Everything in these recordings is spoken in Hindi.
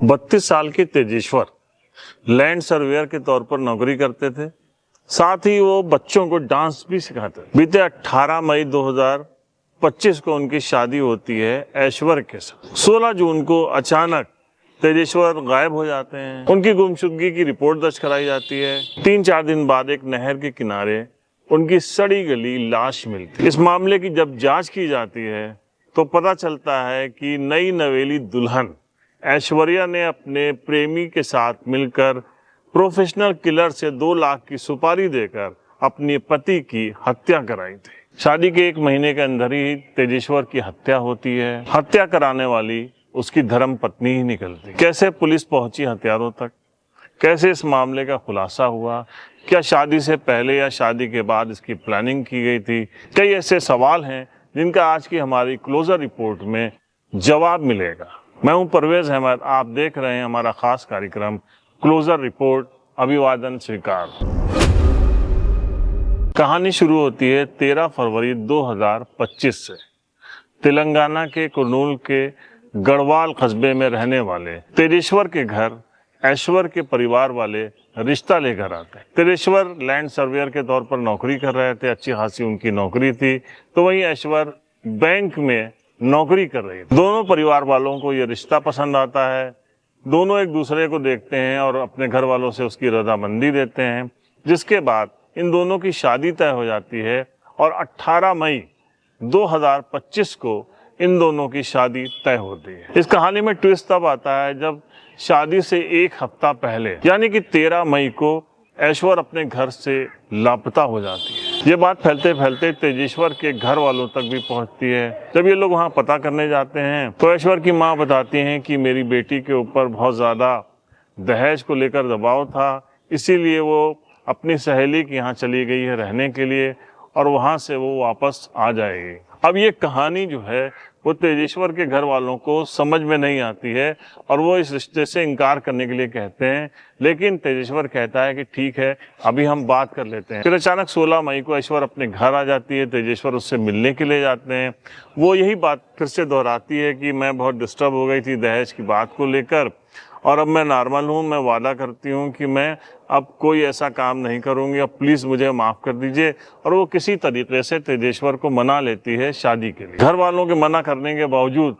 32 साल के तेजेश्वर लैंड सर्वेयर के तौर पर नौकरी करते थे। साथ ही वो बच्चों को डांस भी सिखाते थे। बीते 18 मई 2025 को उनकी शादी होती है ऐश्वर्य के साथ। 16 जून को अचानक तेजेश्वर गायब हो जाते हैं। उनकी गुमशुदगी की रिपोर्ट दर्ज कराई जाती है। 3-4 दिन बाद एक नहर के किनारे उनकी सड़ी गली लाश मिलती है। इस मामले की जब जांच की जाती है तो पता चलता है कि नई नवेली दुल्हन ऐश्वर्या ने अपने प्रेमी के साथ मिलकर प्रोफेशनल किलर से 2 लाख की सुपारी देकर अपने पति की हत्या कराई थी। शादी के 1 महीने के अंदर ही तेजेश्वर की हत्या होती है। हत्या कराने वाली उसकी धर्म पत्नी ही निकलती। कैसे पुलिस पहुंची हथियारों तक, कैसे इस मामले का खुलासा हुआ, क्या शादी से पहले या शादी के बाद इसकी प्लानिंग की गई थी, कई ऐसे सवाल हैं जिनका आज की हमारी क्लोजर रिपोर्ट में जवाब मिलेगा। मैं हूं परवेज अहमद, आप देख रहे हैं हमारा खास कार्यक्रम क्लोजर रिपोर्ट। अभिवादन स्वीकार। कहानी शुरू होती है 13 फरवरी 2025 से। तेलंगाना के कुर्नूल के गढ़वाल कस्बे में रहने वाले तेजेश्वर के घर ऐश्वर्य के परिवार वाले रिश्ता लेकर आते हैं। तेजेश्वर लैंड सर्वेयर के तौर पर नौकरी कर रहे थे, अच्छी खासी उनकी नौकरी थी। तो वहीं ऐश्वर्य बैंक में नौकरी कर रही थी। दोनों परिवार वालों को ये रिश्ता पसंद आता है। दोनों एक दूसरे को देखते हैं और अपने घर वालों से उसकी रजामंदी देते हैं, जिसके बाद इन दोनों की शादी तय हो जाती है और 18 मई 2025 को इन दोनों की शादी तय होती है। इस कहानी में ट्विस्ट तब आता है जब शादी से 1 हफ्ता पहले यानी कि 13 मई को ऐश्वर्य अपने घर से लापता हो जाती है। ये बात फैलते फैलते तेजेश्वर के घर वालों तक भी पहुंचती है। जब ये लोग वहां पता करने जाते हैं तो ऐश्वर्य की मां बताती हैं कि मेरी बेटी के ऊपर बहुत ज़्यादा दहेज को लेकर दबाव था, इसीलिए वो अपनी सहेली के यहाँ चली गई है रहने के लिए और वहाँ से वो वापस आ जाएगी। अब ये कहानी जो है वो तेजेश्वर के घर वालों को समझ में नहीं आती है और वो इस रिश्ते से इनकार करने के लिए कहते हैं, लेकिन तेजेश्वर कहता है कि ठीक है, अभी हम बात कर लेते हैं। फिर अचानक 16 मई को ऐश्वर्य अपने घर आ जाती है। तेजेश्वर उससे मिलने के लिए जाते हैं। वो यही बात फिर से दोहराती है कि मैं बहुत डिस्टर्ब हो गई थी दहेज की बात को लेकर और अब मैं नॉर्मल हूँ। मैं वादा करती हूँ कि मैं अब कोई ऐसा काम नहीं करूँगी, अब प्लीज़ मुझे माफ़ कर दीजिए। और वो किसी तरीके से तेजेश्वर को मना लेती है शादी के लिए। घर वालों के मना करने के बावजूद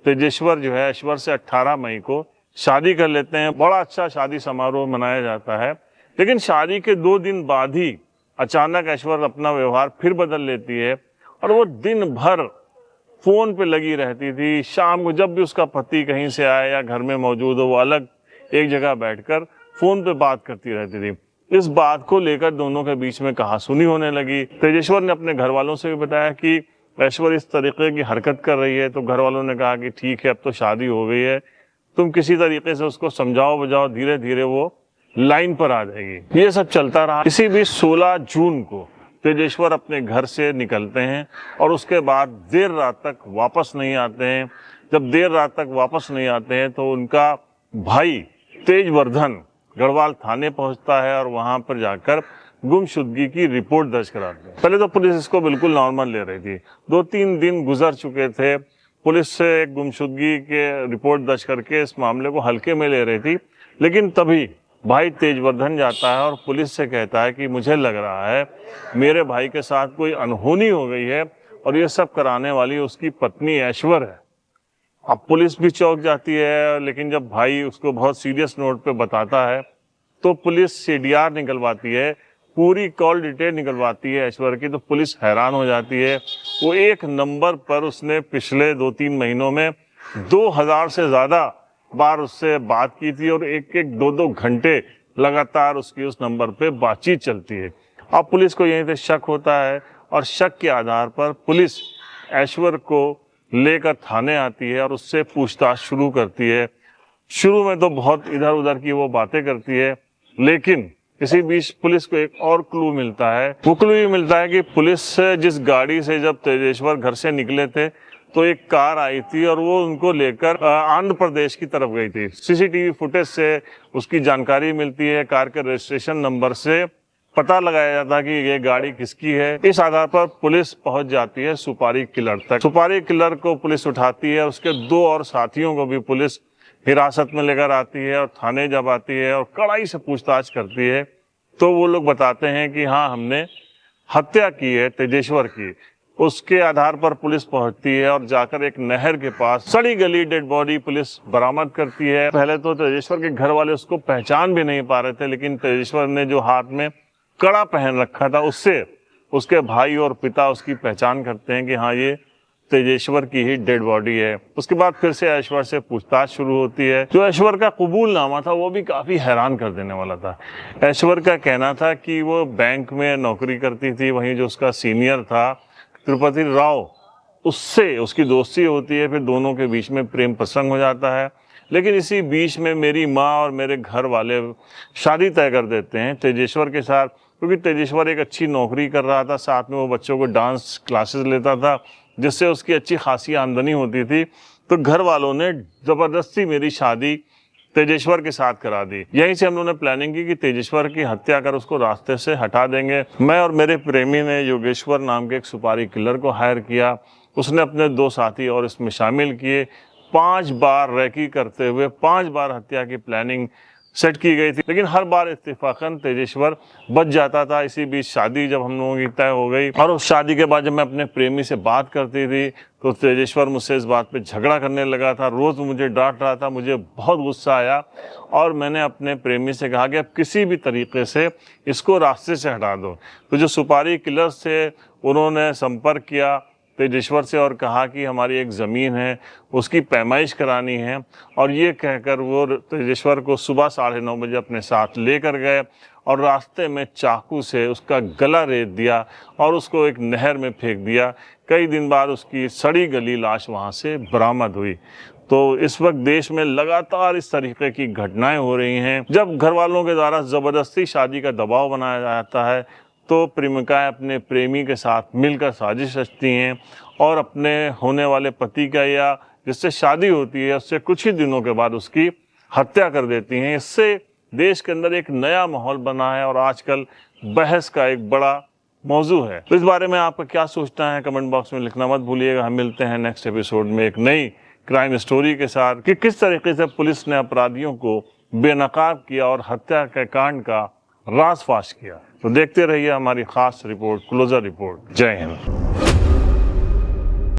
तेजेश्वर जो है ऐश्वर्य से 18 मई को शादी कर लेते हैं। बड़ा अच्छा शादी समारोह मनाया जाता है। लेकिन शादी के 2 दिन बाद ही अचानक ऐश्वर्य अपना व्यवहार फिर बदल लेती है और वो दिन भर फ़ोन पे लगी रहती थी। शाम को जब भी उसका पति कहीं से आए या घर में मौजूद हो, वो अलग एक जगह बैठकर फ़ोन पे बात करती रहती थी। इस बात को लेकर दोनों के बीच में कहासुनी होने लगी। तेजेश्वर ने अपने घर वालों से भी बताया कि ऐश्वर्य इस तरीके की हरकत कर रही है। तो घर वालों ने कहा कि ठीक है, अब तो शादी हो गई है, तुम किसी तरीके से उसको समझाओ बुझाओ, धीरे धीरे वो लाइन पर आ जाएगी। ये सब चलता रहा। इसी बीच 16 जून को तेजेश्वर अपने घर से निकलते हैं और उसके बाद देर रात तक वापस नहीं आते हैं। जब देर रात तक वापस नहीं आते हैं तो उनका भाई तेजवर्धन गढ़वाल थाने पहुंचता है और वहां पर जाकर गुमशुदगी की रिपोर्ट दर्ज कराते हैं। पहले तो पुलिस इसको बिल्कुल नॉर्मल ले रही थी। 2-3 दिन गुजर चुके थे, पुलिस से एक गुमशुदगी के रिपोर्ट दर्ज करके इस मामले को हल्के में ले रही थी। लेकिन तभी भाई तेजवर्धन जाता है और पुलिस से कहता है कि मुझे लग रहा है मेरे भाई के साथ कोई अनहोनी हो गई है और ये सब कराने वाली उसकी पत्नी ऐश्वर्य है। अब पुलिस भी चौंक जाती है, लेकिन जब भाई उसको बहुत सीरियस नोट पे बताता है तो पुलिस CDR निकलवाती है, पूरी कॉल डिटेल निकलवाती है ऐश्वर्य की। तो पुलिस हैरान हो जाती है। वो एक नंबर पर उसने पिछले 2-3 महीनों में 2000 से ज़्यादा बार उससे बात की थी और 1-1, 2-2 घंटे लगातार उसकी उस नंबर पे बातचीत चलती है। अब पुलिस को यहीं से शक होता है और शक के आधार पर पुलिस ऐश्वर्य को लेकर थाने आती है और उससे पूछताछ शुरू करती है। शुरू में तो बहुत इधर उधर की वो बातें करती है, लेकिन इसी बीच पुलिस को एक और क्लू मिलता है। वो क्लू ये मिलता है कि पुलिस जिस गाड़ी से जब तेजेश्वर घर से निकले थे तो एक कार आई थी और वो उनको लेकर आंध्र प्रदेश की तरफ गई थी। CCTV फुटेज से उसकी जानकारी मिलती है, कार के रजिस्ट्रेशन नंबर से पता लगाया जाता कि ये गाड़ी किसकी है। इस आधार पर पुलिस पहुंच जाती है सुपारी किलर तक। सुपारी किलर को पुलिस उठाती है, उसके 2 और साथियों को भी पुलिस हिरासत में लेकर आती है और थाने जब आती है और कड़ाई से पूछताछ करती है तो वो लोग बताते हैं कि हाँ, हमने हत्या की है तेजेश्वर की। उसके आधार पर पुलिस पहुंचती है और जाकर एक नहर के पास सड़ी गली डेड बॉडी पुलिस बरामद करती है। पहले तो तेजेश्वर के घर वाले उसको पहचान भी नहीं पा रहे थे, लेकिन तेजेश्वर ने जो हाथ में कड़ा पहन रखा था उससे उसके भाई और पिता उसकी पहचान करते हैं कि हाँ, ये तेजेश्वर की ही डेड बॉडी है। उसके बाद फिर से ऐश्वर्य से पूछताछ शुरू होती है। जो ऐश्वर्य का कबूलनामा था वो भी काफी हैरान कर देने वाला था। ऐश्वर्य का कहना था कि वो बैंक में नौकरी करती थी, वहीं जो उसका सीनियर था तिरुपति राव, उससे उसकी दोस्ती होती है, फिर दोनों के बीच में प्रेम प्रसंग हो जाता है। लेकिन इसी बीच में मेरी माँ और मेरे घर वाले शादी तय कर देते हैं तेजेश्वर के साथ, क्योंकि तेजेश्वर एक अच्छी नौकरी कर रहा था, साथ में वो बच्चों को डांस क्लासेस लेता था जिससे उसकी अच्छी खासी आमदनी होती थी। तो घर वालों ने ज़बरदस्ती मेरी शादी तेजेश्वर के साथ करा दी। यहीं से हम लोगों ने प्लानिंग की कि तेजेश्वर की हत्या कर उसको रास्ते से हटा देंगे। मैं और मेरे प्रेमी ने योगेश्वर नाम के एक सुपारी किलर को हायर किया। उसने अपने 2 साथी और इसमें शामिल किए। 5 बार रैकी करते हुए 5 बार हत्या की प्लानिंग सेट की गई थी, लेकिन हर बार इत्तेफाकन तेजेश्वर बच जाता था। इसी बीच शादी जब हम लोगों की तय हो गई और उस शादी के बाद जब मैं अपने प्रेमी से बात करती थी तो तेजेश्वर मुझसे इस बात पे झगड़ा करने लगा था, रोज़ मुझे डांट रहा था। मुझे बहुत गुस्सा आया और मैंने अपने प्रेमी से कहा कि अब किसी भी तरीके से इसको रास्ते से हटा दो। तो जो सुपारी किलर्स थे उन्होंने संपर्क किया तेजेश्वर से और कहा कि हमारी एक ज़मीन है, उसकी पैमाइश करानी है। और ये कहकर वो तेजेश्वर को सुबह 9:30 बजे अपने साथ लेकर गए और रास्ते में चाकू से उसका गला रेत दिया और उसको एक नहर में फेंक दिया। कई दिन बाद उसकी सड़ी गली लाश वहाँ से बरामद हुई। तो इस वक्त देश में लगातार इस तरीके की घटनाएं हो रही हैं। जब घर वालों के द्वारा ज़बरदस्ती शादी का दबाव बनाया जाता है तो प्रेमिकाएं अपने प्रेमी के साथ मिलकर साजिश रचती हैं और अपने होने वाले पति का या जिससे शादी होती है उससे कुछ ही दिनों के बाद उसकी हत्या कर देती हैं। इससे देश के अंदर एक नया माहौल बना है और आजकल बहस का एक बड़ा मौजू है। तो इस बारे में आपका क्या सोचना है कमेंट बॉक्स में लिखना मत भूलिएगा। हम मिलते हैं नेक्स्ट एपिसोड में एक नई क्राइम स्टोरी के साथ कि किस तरीके से पुलिस ने अपराधियों को बेनकाब किया और हत्या के कांड का राज फाश किया। तो देखते रहिए हमारी खास रिपोर्ट, क्लोजर रिपोर्ट। जय हिंद।